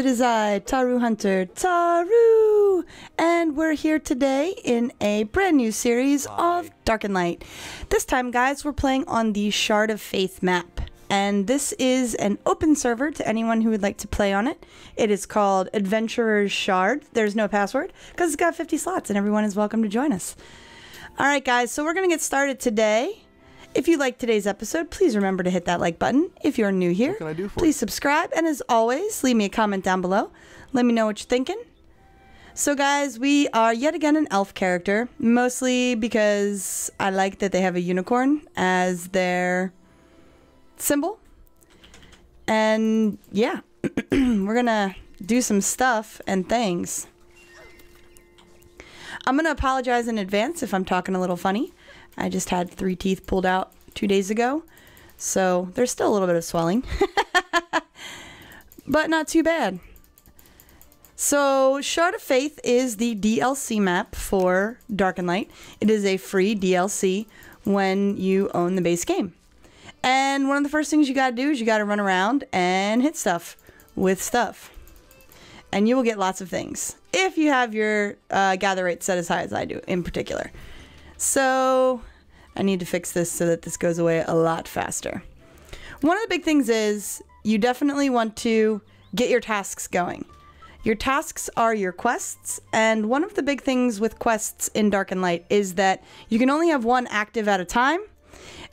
it is I, Taru Hunter, Taru! And we're here today in a brand new series of Dark and Light. This time, guys, we're playing on the Shard of Faith map. And this is an open server to anyone who would like to play on it. It is called Adventurer's Shard. There's no password, because it's got 50 slots, and everyone is welcome to join us. Alright, guys, so we're going to get started today. If you liked today's episode, please remember to hit that like button. If you're new here, please subscribe. And as always, leave me a comment down below. Let me know what you're thinking. So guys, we are yet again an elf character, mostly because I like that they have a unicorn as their symbol. And yeah, we're gonna do some stuff and things. I'm gonna apologize in advance if I'm talking a little funny. I just had 3 teeth pulled out 2 days ago, so there's still a little bit of swelling, but not too bad. So Shard of Faith is the DLC map for Dark and Light. It is a free DLC when you own the base game. And one of the first things you gotta do is you gotta run around and hit stuff with stuff. And you will get lots of things, if you have your gather rate set as high as I do, in particular. So I need to fix this so that this goes away a lot faster. One of the big things is you definitely want to get your tasks going. Your tasks are your quests, and one of the big things with quests in Dark and Light is that you can only have one active at a time,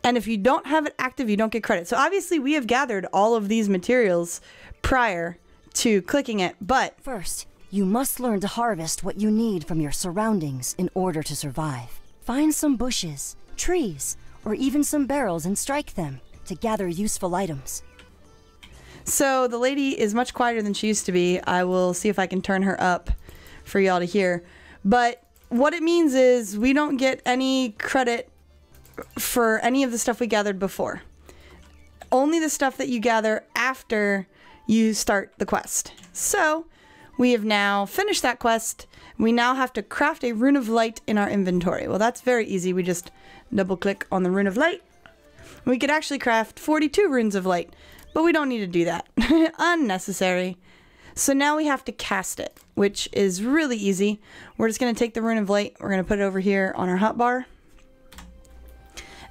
and if you don't have it active, you don't get credit. So obviously we have gathered all of these materials prior to clicking it, but first, you must learn to harvest what you need from your surroundings in order to survive. Find some bushes, trees, or even some barrels and strike them to gather useful items. So the lady is much quieter than she used to be. I will see if I can turn her up for y'all to hear. But what it means is we don't get any credit for any of the stuff we gathered before. Only the stuff that you gather after you start the quest. So we have now finished that quest. We now have to craft a Rune of Light in our inventory. Well, that's very easy. We just double click on the Rune of Light. We could actually craft 42 Runes of Light, but we don't need to do that. Unnecessary. So now we have to cast it, which is really easy. We're just going to take the Rune of Light. We're going to put it over here on our hotbar.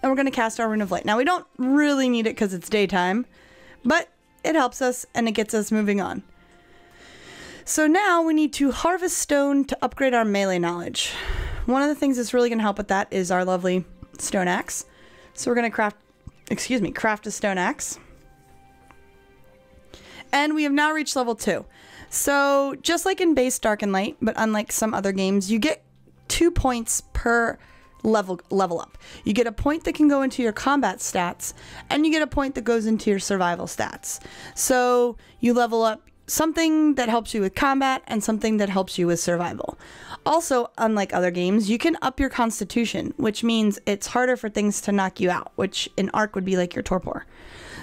And we're going to cast our Rune of Light. Now, we don't really need it because it's daytime, but it helps us and it gets us moving on. So now we need to harvest stone to upgrade our melee knowledge. One of the things that's really going to help with that is our lovely stone axe. So we're going to craft a stone axe. And we have now reached level 2. So just like in base Dark and Light, but unlike some other games, you get 2 points per level up. You get a point that can go into your combat stats, and you get a point that goes into your survival stats. So you level up something that helps you with combat and something that helps you with survival. Also, unlike other games, you can up your constitution, which means it's harder for things to knock you out, which in Arc would be like your torpor.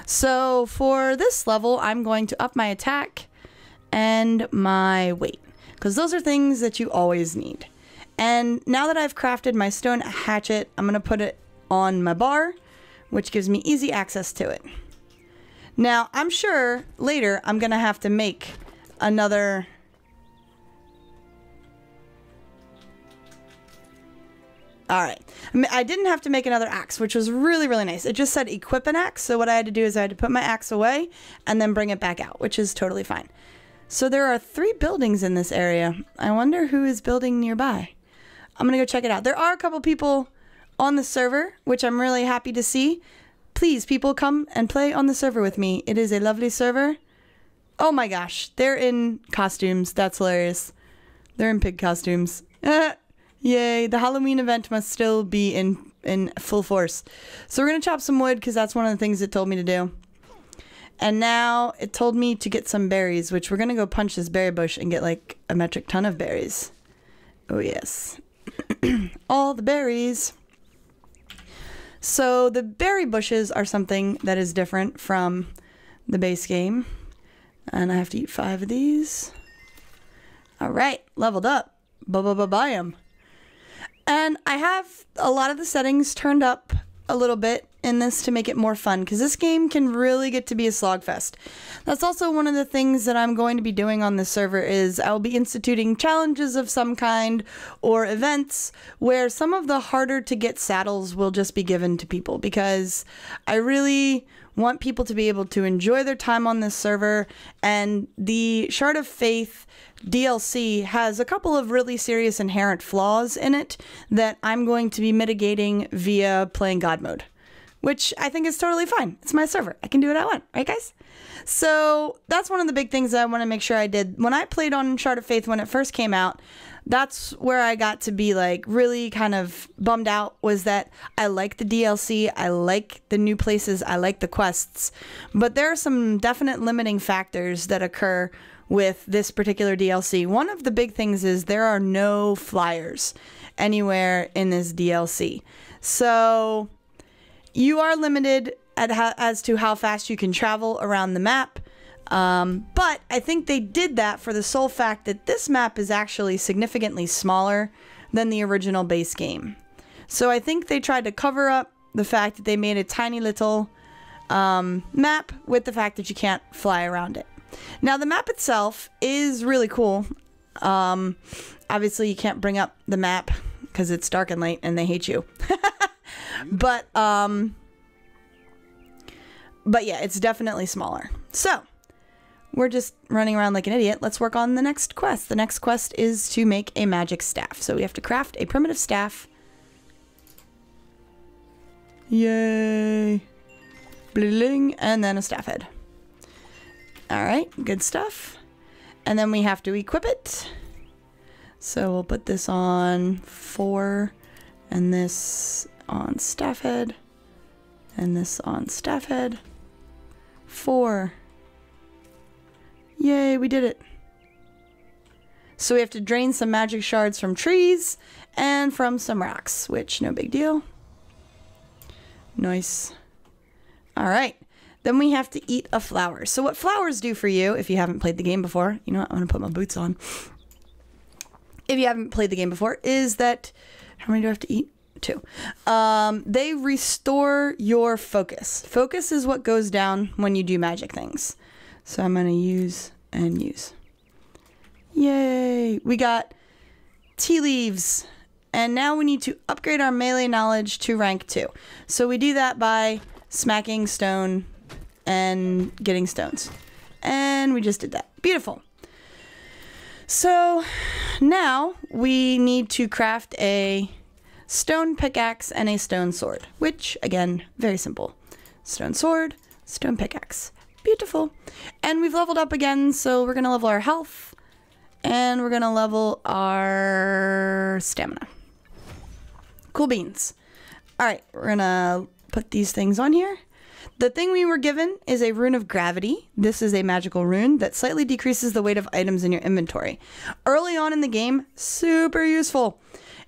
So for this level, I'm going to up my attack and my weight, because those are things that you always need. And now that I've crafted my stone hatchet, I'm going to put it on my bar, which gives me easy access to it. Now, I'm sure later I'm going to have to make another... Alright. I didn't have to make another axe, which was really, really nice. It just said equip an axe, so what I had to do is I had to put my axe away and then bring it back out, which is totally fine. So there are 3 buildings in this area. I wonder who is building nearby. I'm going to go check it out. There are a couple people on the server, which I'm really happy to see. Please, people, come and play on the server with me. It is a lovely server. Oh my gosh, they're in costumes. That's hilarious. They're in pig costumes. Yay, the Halloween event must still be in full force. So we're going to chop some wood because that's one of the things it told me to do. And now it told me to get some berries, which we're going to go punch this berry bush and get like a metric ton of berries. Oh yes. All the berries. So the berry bushes are something that is different from the base game. And I have to eat 5 of these. Alright, leveled up. Ba-ba-ba-bam. And I have a lot of the settings turned up a little bit in this to make it more fun, because this game can really get to be a slogfest. That's also one of the things that I'm going to be doing on this server is I'll be instituting challenges of some kind or events where some of the harder to get saddles will just be given to people, because I really want people to be able to enjoy their time on this server. And the Shard of Faith DLC has a couple of really serious inherent flaws in it that I'm going to be mitigating via playing God mode, which I think is totally fine. It's my server. I can do what I want, right guys? So that's one of the big things that I want to make sure I did. When I played on Shard of Faith when it first came out, that's where I got to be like really kind of bummed out, was that I like the DLC, I like the new places, I like the quests, but there are some definite limiting factors that occur with this particular DLC. One of the big things is there are no flyers anywhere in this DLC. So you are limited as to how fast you can travel around the map. But I think they did that for the sole fact that this map is actually significantly smaller than the original base game. So I think they tried to cover up the fact that they made a tiny little map with the fact that you can't fly around it. Now the map itself is really cool. Obviously you can't bring up the map because it's dark and late and they hate you. But yeah, it's definitely smaller. So we're just running around like an idiot. Let's work on the next quest. The next quest is to make a magic staff. So we have to craft a primitive staff. Yay. Bling, and then a staff head. Alright, good stuff. And then we have to equip it. So we'll put this on 4, and this on staff head, and this on staff head. 4. Yay, we did it. So we have to drain some magic shards from trees and from some rocks, which no big deal. Nice. Alright, then we have to eat a flower. So what flowers do for you, if you haven't played the game before, you know what, I'm gonna put my boots on. If you haven't played the game before, is that, how many do I have to eat? 2. They restore your focus. Focus is what goes down when you do magic things. So I'm gonna use and use. Yay! We got tea leaves. And now we need to upgrade our melee knowledge to rank 2. So we do that by smacking stone and getting stones. And we just did that. Beautiful. So now we need to craft a stone pickaxe and a stone sword, which again, very simple. Stone sword, stone pickaxe. Beautiful. And we've leveled up again, so we're gonna level our health and we're gonna level our stamina. Cool beans. All right, we're gonna put these things on here. The thing we were given is a rune of gravity. This is a magical rune that slightly decreases the weight of items in your inventory. Early on in the game, super useful.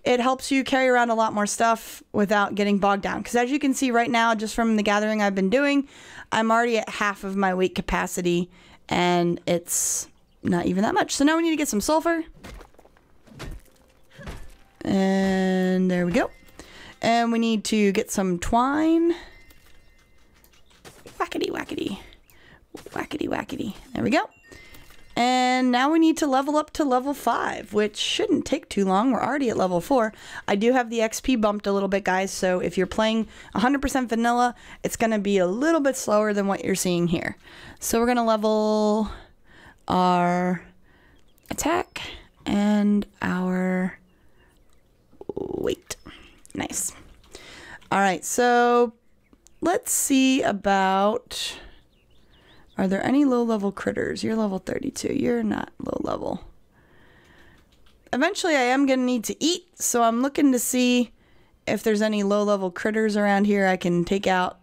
It helps you carry around a lot more stuff without getting bogged down. Because as you can see right now, just from the gathering I've been doing, I'm already at half of my weight capacity, and it's not even that much. So now we need to get some sulfur. And there we go. And we need to get some twine. Whackity, whackity. Whackity, whackity. There we go. And now we need to level up to level 5, which shouldn't take too long. We're already at level 4. I do have the XP bumped a little bit, guys, so if you're playing 100% vanilla, it's going to be a little bit slower than what you're seeing here. So we're going to level our attack and our weight. Nice. All right, so let's see about... Are there any low-level critters? You're level 32. You're not low-level. Eventually, I am going to need to eat, so I'm looking to see if there's any low-level critters around here I can take out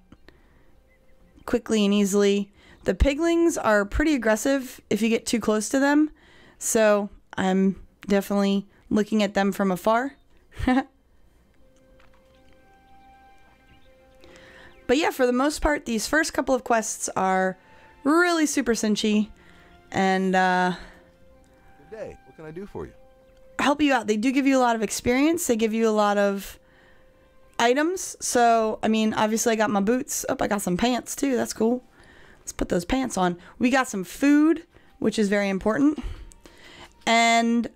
quickly and easily. The piglings are pretty aggressive if you get too close to them, so I'm definitely looking at them from afar. But yeah, for the most part, these first couple of quests are really super cinchy, and Good day. What can I do for you? help you out. They do give you a lot of experience. They give you a lot of items. So, I mean, obviously I got my boots. Oh, I got some pants too. That's cool. Let's put those pants on. We got some food, which is very important. And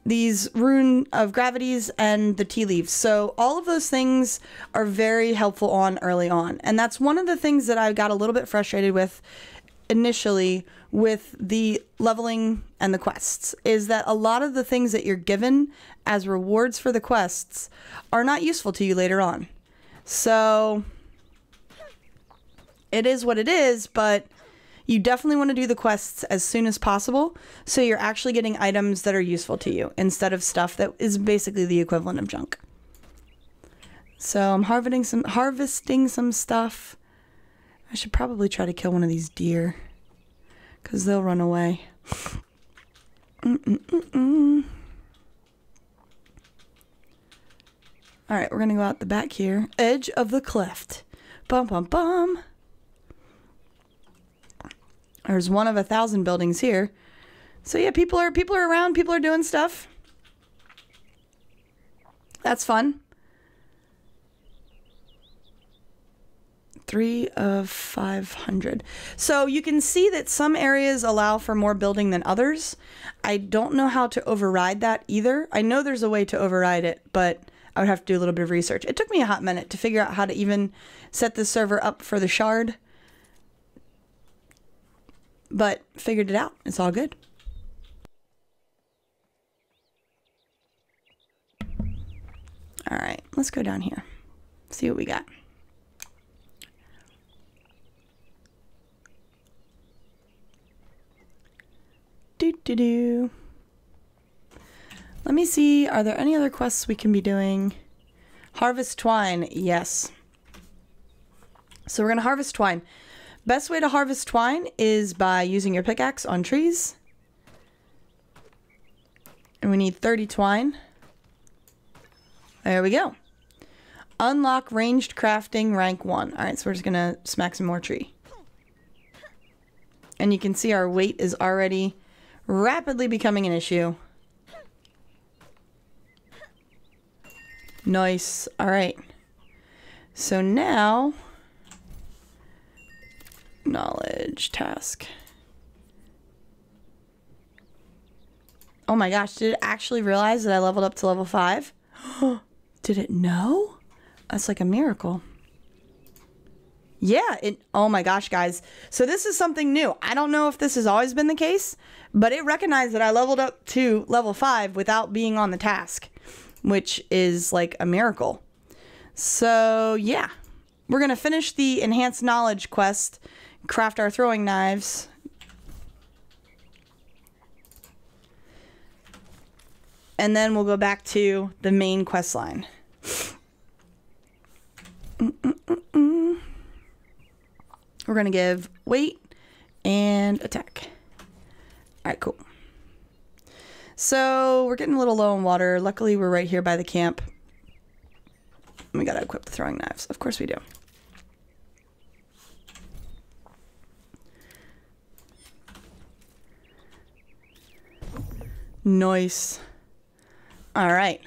these rune of gravities and the tea leaves. So all of those things are very helpful on early on. And that's one of the things that I got a little bit frustrated with initially with the leveling and the quests, is that a lot of the things that you're given as rewards for the quests are not useful to you later on. So it is what it is, but you definitely want to do the quests as soon as possible so you're actually getting items that are useful to you instead of stuff that is basically the equivalent of junk. So I'm harvesting some stuff. I should probably try to kill one of these deer because they'll run away. All right, we're gonna go out the back here. Edge of the cleft. Bum bum bum. There's one of 1,000 buildings here. So yeah, people are around, people are doing stuff. That's fun. 3 of 500. So you can see that some areas allow for more building than others. I don't know how to override that either. I know there's a way to override it, but I would have to do a little bit of research. It took me a hot minute to figure out how to even set the server up for the shard. But figured it out. It's all good. All right, let's go down here. See what we got. Do. Let me see. Are there any other quests we can be doing? Harvest twine. Yes. So we're going to harvest twine. Best way to harvest twine is by using your pickaxe on trees. And we need 30 twine. There we go. Unlock ranged crafting rank 1. Alright, so we're just going to smack some more tree. And you can see our weight is already rapidly becoming an issue. Nice. Alright. So now... knowledge task. Oh my gosh, did it actually realize that I leveled up to level 5? Did it know? That's like a miracle. Yeah, oh my gosh, guys. So this is something new. I don't know if this has always been the case, but it recognized that I leveled up to level 5 without being on the task, which is like a miracle. So yeah, we're gonna finish the enhanced knowledge quest, craft our throwing knives. And then we'll go back to the main quest line. We're going to give weight and attack. Alright, cool. So we're getting a little low on water. Luckily, we're right here by the camp. We got to equip the throwing knives. Of course we do. Nice. Alright.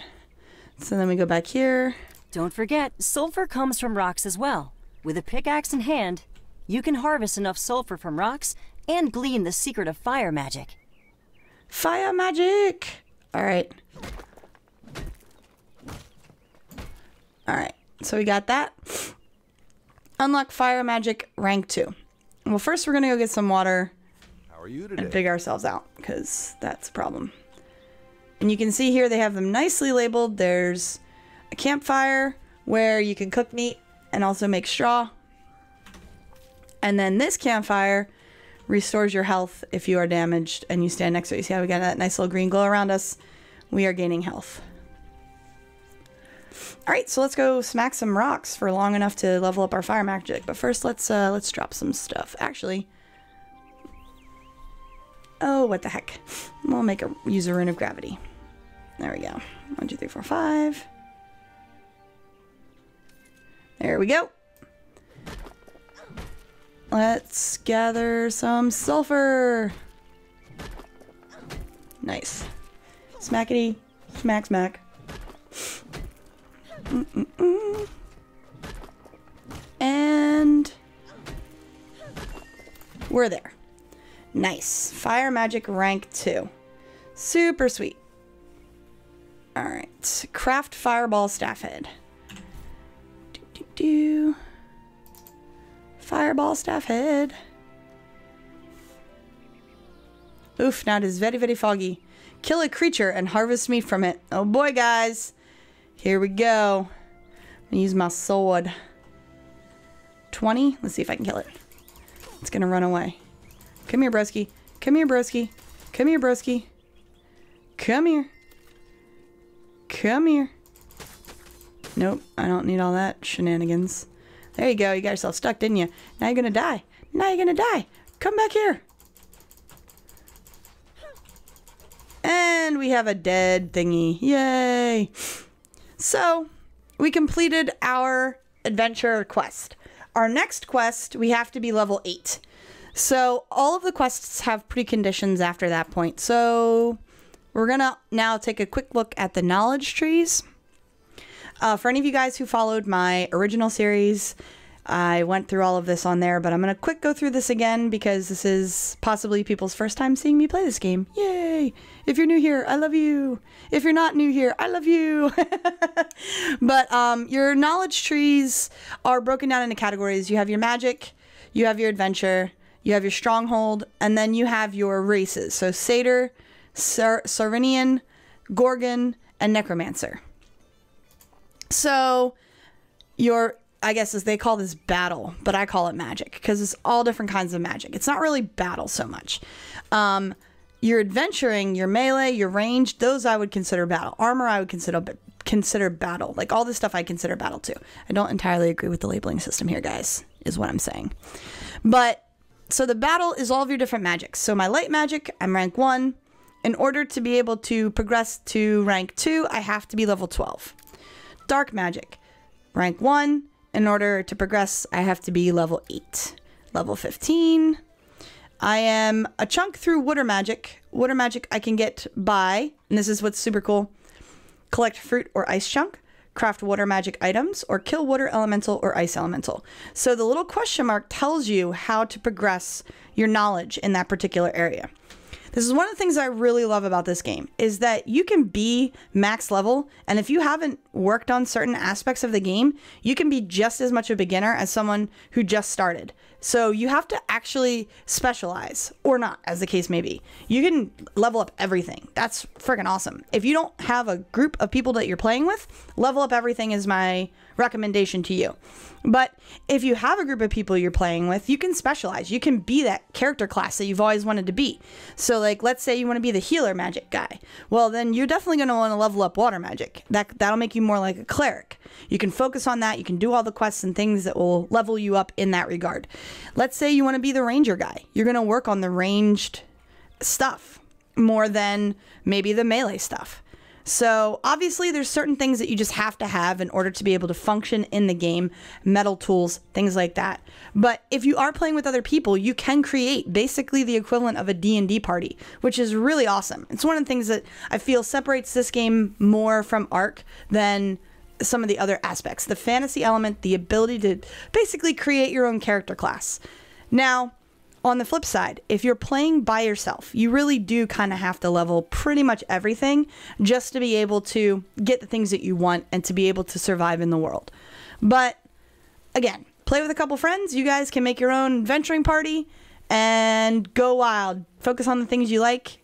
So then we go back here. Don't forget, sulfur comes from rocks as well. With a pickaxe in hand, you can harvest enough sulfur from rocks and glean the secret of fire magic. Fire magic! Alright. Alright, so we got that. Unlock fire magic rank 2. Well, first we're gonna go get some water. How are you today? And figure ourselves out, because that's a problem. And you can see here they have them nicely labeled. There's a campfire where you can cook meat and also make straw. And then this campfire restores your health if you are damaged and you stand next to it. You see how we got that nice little green glow around us? We are gaining health. Alright, so let's go smack some rocks for long enough to level up our fire magic. But first let's drop some stuff. Actually, oh, what the heck. We'll use a rune of gravity. There we go. 1, 2, 3, 4, 5. There we go. Let's gather some sulfur. Nice. Smackety. Smack, smack. We're there. Nice. Fire magic rank 2. Super sweet. Alright. Craft fireball staff head. Fireball staff head. Oof, now it is very, very foggy. Kill a creature and harvest meat from it. Oh boy, guys. Here we go. I'm gonna use my sword. 20? Let's see if I can kill it. It's gonna run away. Come here, broski. Come here, broski. Come here, broski. Come here. Come here. Nope, I don't need all that shenanigans. There you go. You got yourself stuck, didn't you? Now you're gonna die. Now you're gonna die. Come back here. And we have a dead thingy. Yay. So, we completed our adventure quest. Our next quest, we have to be level 8. So, all of the quests have preconditions after that point. So, we're gonna now take a quick look at the knowledge trees. For any of you guys who followed my original series, I went through all of this on there, but I'm going to quick go through this again because this is possibly people's first time seeing me play this game. Yay! If you're new here, I love you. If you're not new here, I love you. But your knowledge trees are broken down into categories. You have your magic, you have your adventure, you have your stronghold, and then you have your races. So Satyr, Sarvinian, Gorgon, and Necromancer. So, I guess as they call this battle, but I call it magic because it's all different kinds of magic. It's not really battle so much. Your adventuring, your melee, your range, those I would consider battle. Armor I would consider battle. Like all this stuff I consider battle too. I don't entirely agree with the labeling system here, guys, is what I'm saying. But, so the battle is all of your different magics. So my light magic, I'm rank 1. In order to be able to progress to rank 2, I have to be level 12. Dark magic, rank 1. In order to progress, I have to be level 8. Level 15. I am a chunk through water magic. Water magic I can get by, and this is what's super cool, collect fruit or ice chunk, craft water magic items, or kill water elemental or ice elemental. So the little question mark tells you how to progress your knowledge in that particular area. This is one of the things I really love about this game, is that you can be max level, and if you haven't worked on certain aspects of the game, you can be just as much a beginner as someone who just started. So you have to actually specialize, or not, as the case may be. You can level up everything. That's freaking awesome. If you don't have a group of people that you're playing with, level up everything is my recommendation to you. But if you have a group of people you're playing with, you can specialize. You can be that character class that you've always wanted to be. So like, let's say you want to be the healer magic guy. Well, then you're definitely going to want to level up water magic. That'll make you more like a cleric. You can focus on that. You can do all the quests and things that will level you up in that regard. Let's say you want to be the ranger guy. You're going to work on the ranged stuff more than maybe the melee stuff. So obviously there's certain things that you just have to have in order to be able to function in the game, metal tools, things like that. But if you are playing with other people, you can create basically the equivalent of a D&D party, which is really awesome. It's one of the things that I feel separates this game more from Ark than some of the other aspects. The fantasy element, the ability to basically create your own character class. Now, on the flip side, if you're playing by yourself, you really do kind of have to level pretty much everything just to be able to get the things that you want and to be able to survive in the world. But again, play with a couple friends. You guys can make your own venturing party and go wild. Focus on the things you like.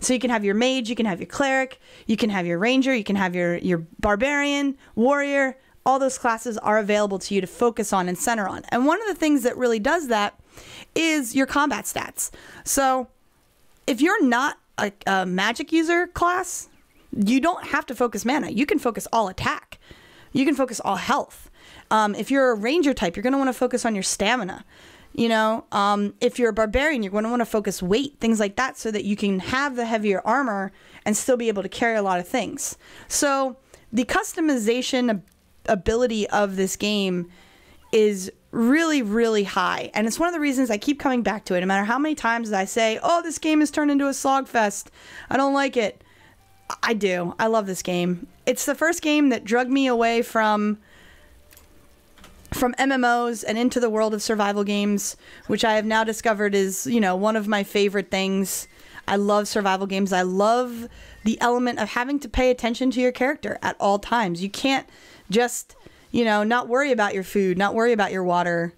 So you can have your mage, you can have your cleric, you can have your ranger, you can have your barbarian, warrior. All those classes are available to you to focus on and center on. And one of the things that really does that is your combat stats. So if you're not a magic user class, you don't have to focus mana. You can focus all attack. You can focus all health. If you're a ranger type, you're going to want to focus on your stamina. You know, if you're a barbarian, you're going to want to focus weight, things like that, so that you can have the heavier armor and still be able to carry a lot of things. So the customization ability of this game is really, really high. And it's one of the reasons I keep coming back to it. No matter how many times I say, oh, this game has turned into a slogfest, I don't like it. I do. I love this game. It's the first game that drugged me away from from MMOs and into the world of survival games, which I have now discovered is, you know, one of my favorite things. I love survival games. I love the element of having to pay attention to your character at all times. You can't just, you know, not worry about your food, not worry about your water,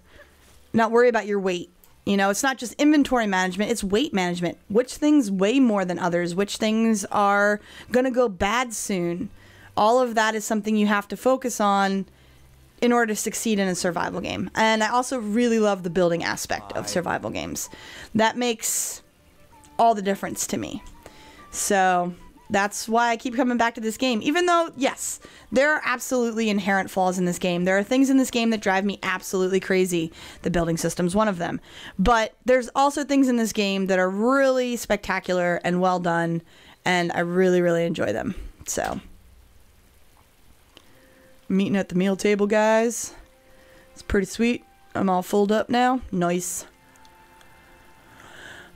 not worry about your weight. You know, it's not just inventory management, it's weight management. Which things weigh more than others? Which things are going to go bad soon? All of that is something you have to focus on in order to succeed in a survival game. And I also really love the building aspect of survival games. That makes all the difference to me. So that's why I keep coming back to this game. Even though, yes, there are absolutely inherent flaws in this game. There are things in this game that drive me absolutely crazy. The building system's one of them. But there's also things in this game that are really spectacular and well done. And I really, really enjoy them. So I'm eating at the meal table, guys. It's pretty sweet. I'm all full up now. Nice.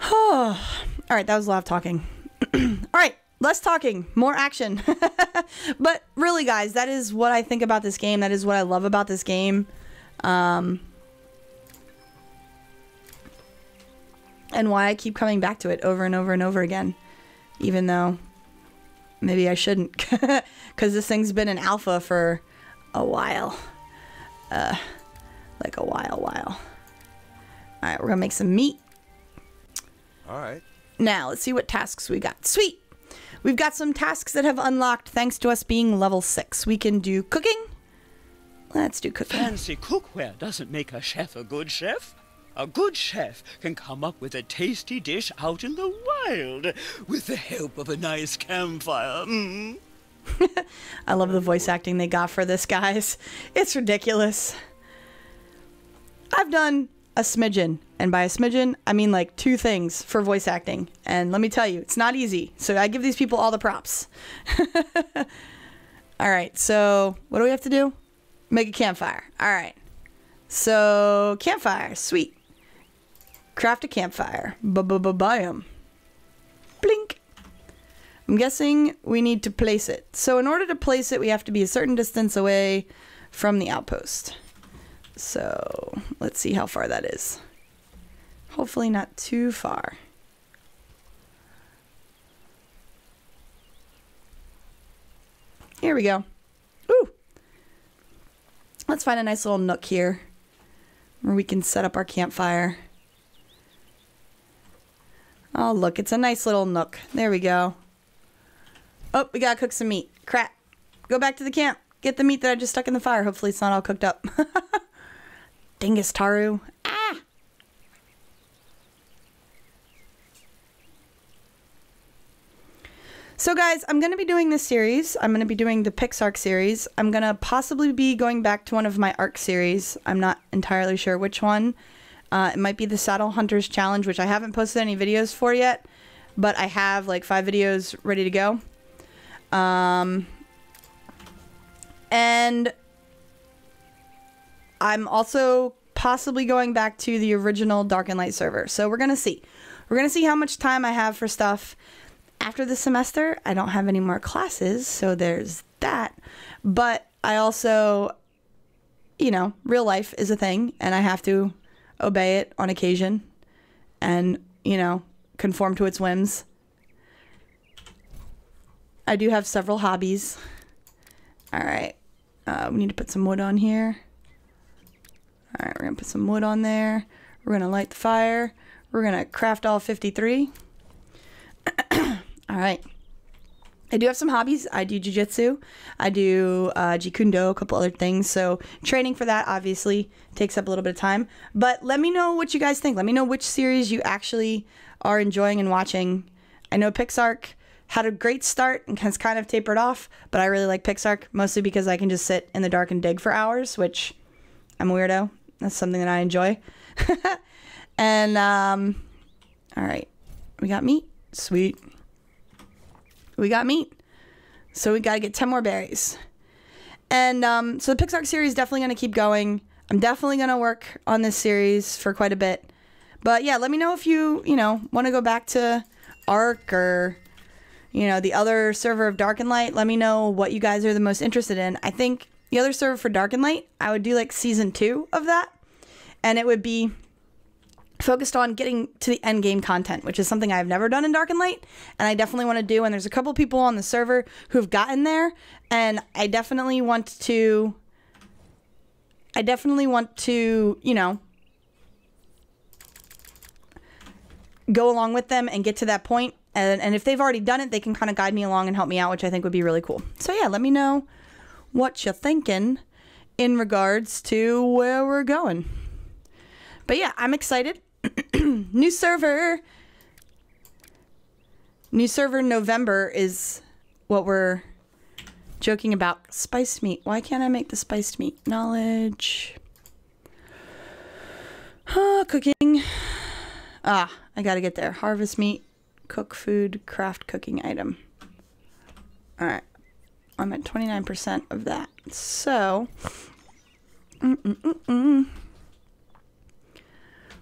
All right, that was a lot of talking. All right, less talking, more action. But really, guys, that is what I think about this game. That is what I love about this game. And why I keep coming back to it over and over and over again. Even though maybe I shouldn't. Because this thing's been in alpha for a while. Like a while. Alright, we're gonna make some meat. Alright. Now, let's see what tasks we got. Sweet! We've got some tasks that have unlocked thanks to us being level 6. We can do cooking. Let's do cooking. Fancy cookware doesn't make a chef a good chef. A good chef can come up with a tasty dish out in the wild with the help of a nice campfire. Mm. I love the voice acting they got for this, guys. It's ridiculous. I've done a smidgen, and by a smidgen, I mean like 2 things for voice acting. And let me tell you, it's not easy. So I give these people all the props. All right, so what do we have to do? Make a campfire. All right. So campfire, sweet. Craft a campfire. Bam. Blink. I'm guessing we need to place it. So in order to place it, we have to be a certain distance away from the outpost. So let's see how far that is. Hopefully not too far. Here we go. Ooh. Let's find a nice little nook here where we can set up our campfire. Oh, look, it's a nice little nook. There we go. Oh, we gotta cook some meat. Crap. Go back to the camp. Get the meat that I just stuck in the fire. Hopefully it's not all cooked up. Dingus Taru. Ah! So guys, I'm going to be doing this series. I'm going to be doing the PixARK series. I'm going to possibly be going back to one of my ARK series. I'm not entirely sure which one. It might be the Saddle Hunters Challenge, which I haven't posted any videos for yet. But I have like 5 videos ready to go. And I'm also possibly going back to the original Dark and Light server. So we're going to see. We're going to see how much time I have for stuff. After the semester, I don't have any more classes, so there's that. But I also, you know, real life is a thing, and I have to obey it on occasion and, you know, conform to its whims. I do have several hobbies. All right. We need to put some wood on here. All right, we're going to put some wood on there. We're going to light the fire. We're going to craft all 53. All right. I do have some hobbies. I do jiu-jitsu. I do jikundo, a couple other things. So training for that obviously takes up a little bit of time. But let me know what you guys think. Let me know which series you actually are enjoying and watching. I know PixARK had a great start and has kind of tapered off, but I really like PixARK mostly because I can just sit in the dark and dig for hours, which I'm a weirdo. That's something that I enjoy. And all right, we got meat. Sweet. We got meat. So we got to get 10 more berries. And so the PixARK series is definitely going to keep going. I'm definitely going to work on this series for quite a bit. But yeah, let me know if you know, want to go back to ARK or, you know, the other server of Dark and Light. Let me know what you guys are the most interested in. I think, the other server for Dark and Light, I would do like season 2 of that. And it would be focused on getting to the end game content, which is something I've never done in Dark and Light, and I definitely want to do. And there's a couple people on the server who've gotten there, and I definitely want to, you know, go along with them and get to that point. And if they've already done it, they can kind of guide me along and help me out, which I think would be really cool. So yeah, let me know what you're thinking in regards to where we're going. But yeah, I'm excited. New server November is what we're joking about. Spiced meat. Why can't I make the spiced meat? Knowledge. Cooking. I gotta get there. Harvest meat. Cook food. Craft cooking item. Alright. I'm at 29% of that. So.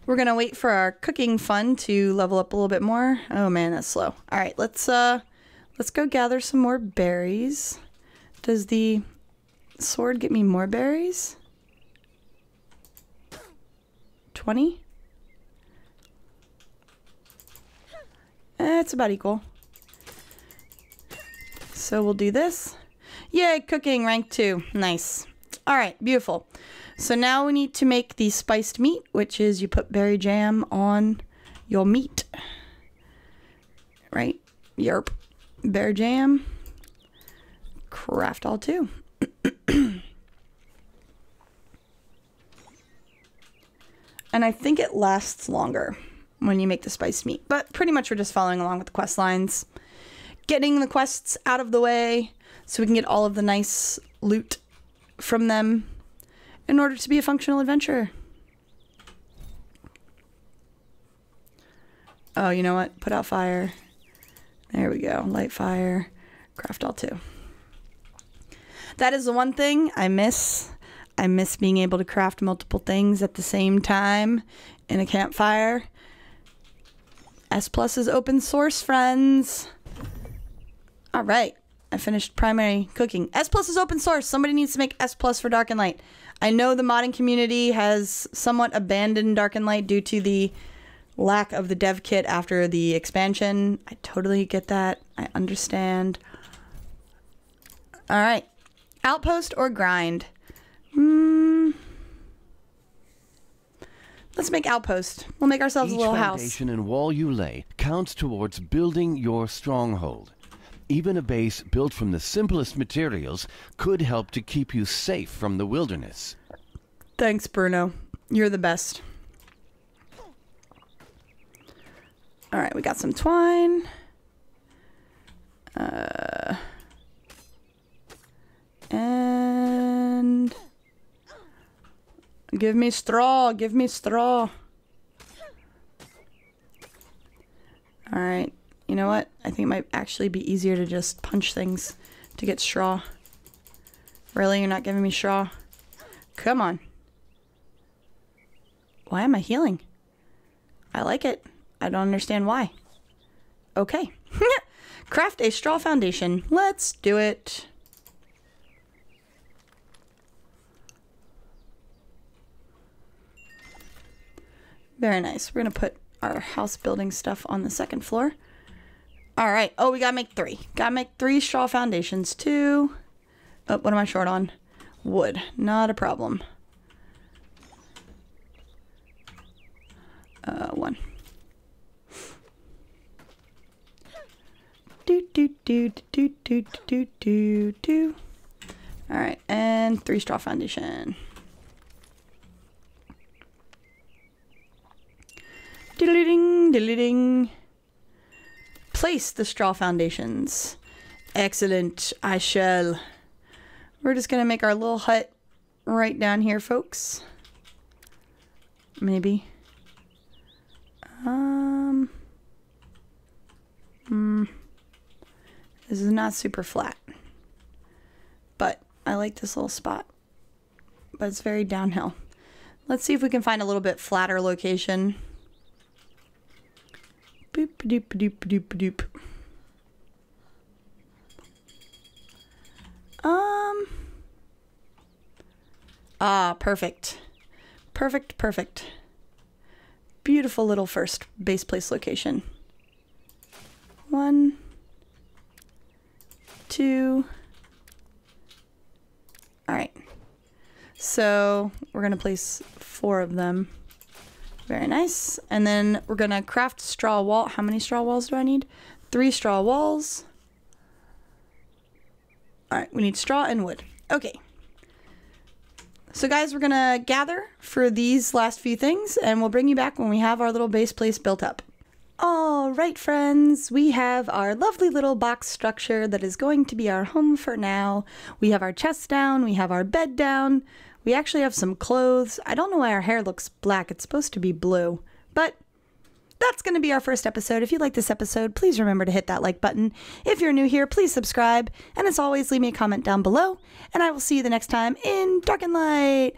We're gonna wait for our cooking fun to level up a little bit more. Oh man, that's slow. All right, let's go gather some more berries. Does the sword get me more berries? 20? It's about equal. So we'll do this. Yay, cooking rank 2. Nice. All right, beautiful. So now we need to make the spiced meat, which is you put berry jam on your meat. Right? Yerp. Berry jam. Craft all 2. And I think it lasts longer when you make the spiced meat. But pretty much we're just following along with the quest lines. Getting the quests out of the way so we can get all of the nice loot from them in order to be a functional adventurer. Oh, you know what? Put out fire. There we go. Light fire. Craft all 2. That is the one thing I miss. I miss being able to craft multiple things at the same time in a campfire. S Plus is open source, friends. All right. I finished primary cooking. S Plus is open source. Somebody needs to make S Plus for Dark and Light. I know the modding community has somewhat abandoned Dark and Light due to the lack of the dev kit after the expansion. I totally get that. I understand. All right. Outpost or grind? Let's make outpost. We'll make ourselves a little house. Each foundation and wall you lay counts towards building your stronghold. Even a base built from the simplest materials could help to keep you safe from the wilderness. Thanks, Bruno. You're the best. All right, we got some twine. And give me straw. Give me straw. All right. You know what? I think it might actually be easier to just punch things to get straw. Really? You're not giving me straw? Come on. Why am I healing? I like it. I don't understand why. Okay. Craft a straw foundation. Let's do it. Very nice. We're going to put our house building stuff on the second floor. All right. Oh, we got to make 3. Got to make 3 straw foundations. 2. Oh, what am I short on? Wood. Not a problem. 1. Do. All right. And 3 straw foundation. Diddly-ding. Place the straw foundations. Excellent. I shall. We're just gonna make our little hut right down here, folks. Maybe. This is not super flat, but I like this little spot. But it's very downhill. Let's see if we can find a little bit flatter location. Boop doop doop doop doop. Ah, perfect. Perfect, perfect. Beautiful little first base place location. 1, 2. All right. So we're going to place 4 of them. Very nice. And then we're going to craft straw wall. How many straw walls do I need? 3 straw walls. All right, we need straw and wood. Okay. So guys, we're going to gather for these last few things, and we'll bring you back when we have our little base place built up. All right, friends, we have our lovely little box structure that is going to be our home for now. We have our chest down, we have our bed down, we actually have some clothes. I don't know why our hair looks black, it's supposed to be blue, but that's going to be our first episode. If you like this episode, please remember to hit that like button. If you're new here, please subscribe. And as always, leave me a comment down below. And I will see you the next time in Dark and Light.